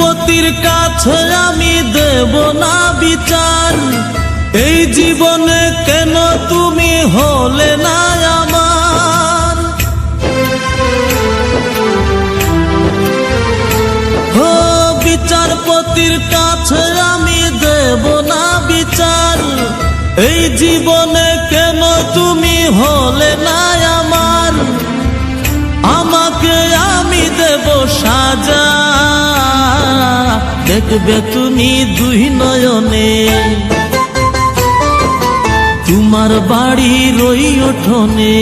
বিচারপতির কাছে আমি দেব না বিচার, এই জীবনে কেন তুমি হলে না আমার। ও বিচারপতির কাছে আমি দেব না বিচার, এই জীবনে কেন তুমি হলে না আমার। আমাকে আমি দেব সাজা, দেখবে তুমি দুই নয়নে, তোমার বাড়ির ওই উঠোনে।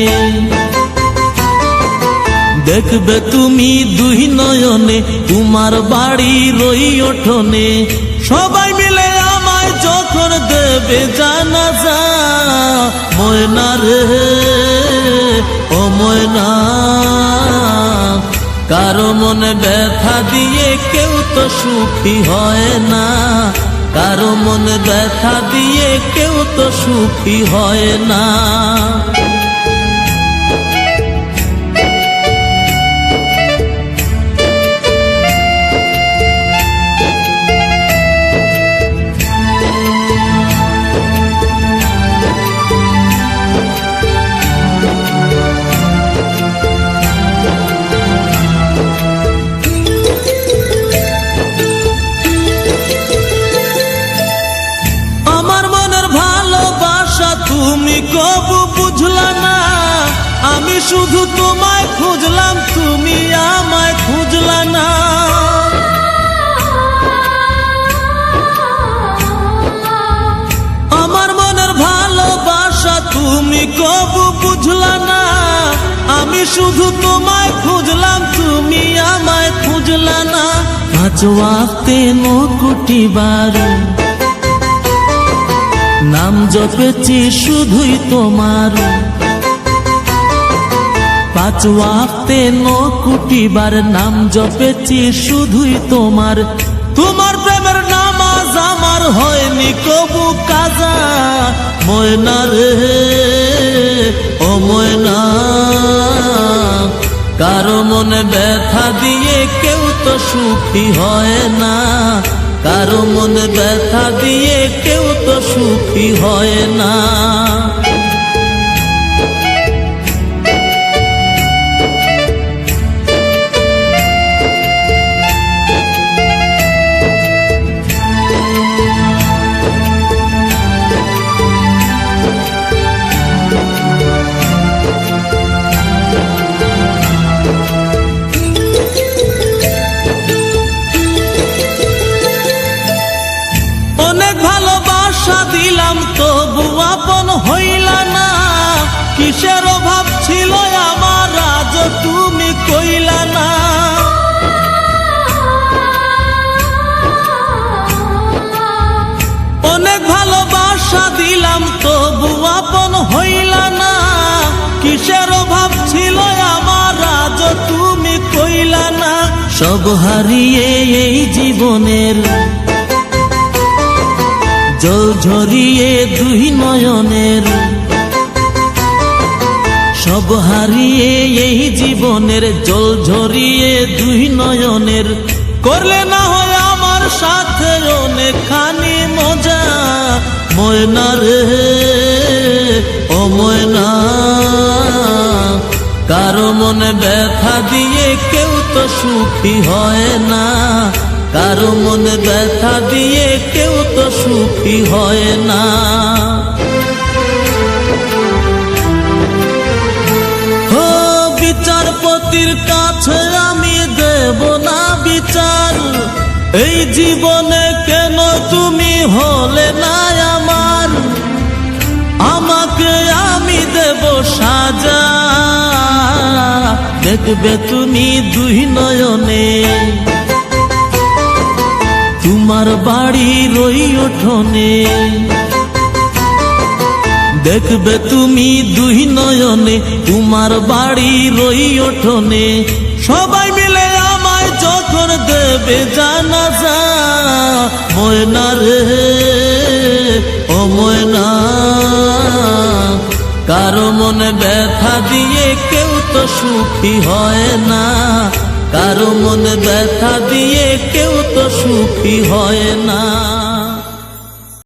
দেখবে তুমি দুই নয়নে, তোমার বাড়ির ওই উঠোনে। সবাই মিলে আমায় যখন দেবে জানাজা, ময়না রে ও ময়না, কারো মনে ব্যথা দিয়ে কেউ তো সুখী হয় না, কারো মনে ব্যথা দিয়ে কেউ তো সুখী হয় না। তুমি কবু বুঝলা না, আমি শুধু তোমায় খুঁজলাম, তুমি আমায় খুঁজলা না। আমার মনের ভালোবাসা তুমি কবু বুঝলা না, আমি শুধু তোমায় খুঁজলাম, তুমি আমায় খুঁজলা না। পাঁচ ওয়াক্তে 9 কোটি বার নাম জপেছি শুধুই তোমার, 5 ওয়াক্তে 9 কোটি বার নাম জপেছি শুধুই তোমার। তোমার প্রেমের নামাজ আমার হয়নি কবু কাজা, ময়না রে ও ময়না, কারো মনে ব্যথা দিয়ে কেউ তো সুখী হয় না, কারো মনে ব্যথা দিয়ে কেউ তো সুখী হয় না। দিলাম তবু আপন হইলা না, কিসের অভাব ছিল আমার আজ তুমি কইলা না। অনেক ভালোবাসা দিলাম তবু আপন হইলা না, কিসের অভাব ছিল আমার আজ তুমি কইলা না। সব হারিয়ে এই জীবনের জল ঝরিয়ে দুই নয়নের, সব হারিয়ে এই জীবনের জল ঝরিয়ে দুই নয়নের। করলে না হয় আমার সাথে অনেকখানি মজা, ময়না রে ও ময়না, কারো মনে ব্যথা দিয়ে কেউ তো সুখী হয় না, কারো মনে ব্যথা দিয়ে কেউ তো সুখী হয় না। ও বিচারপতির কাছে আমি দেব না বিচার, এই জীবনে কেন তুমি হলে না আমার। আমাকে আমি দেব সাজা, দেখবে তুমি দুই নয়নে, তোমার বাড়ির ওই উঠোনে। দেখবে তুমি দুই নয়নে, তোমার বাড়ির ওই উঠোনে। সবাই মিলে আমায় যখন দেবে জানাজা, ময়না রে ও ময়না, কারো মনে ব্যথা দিয়ে কেউ তো সুখী হয় না, কারো মনে ব্যথা দিয়ে কেউ তো সুখী হয় না।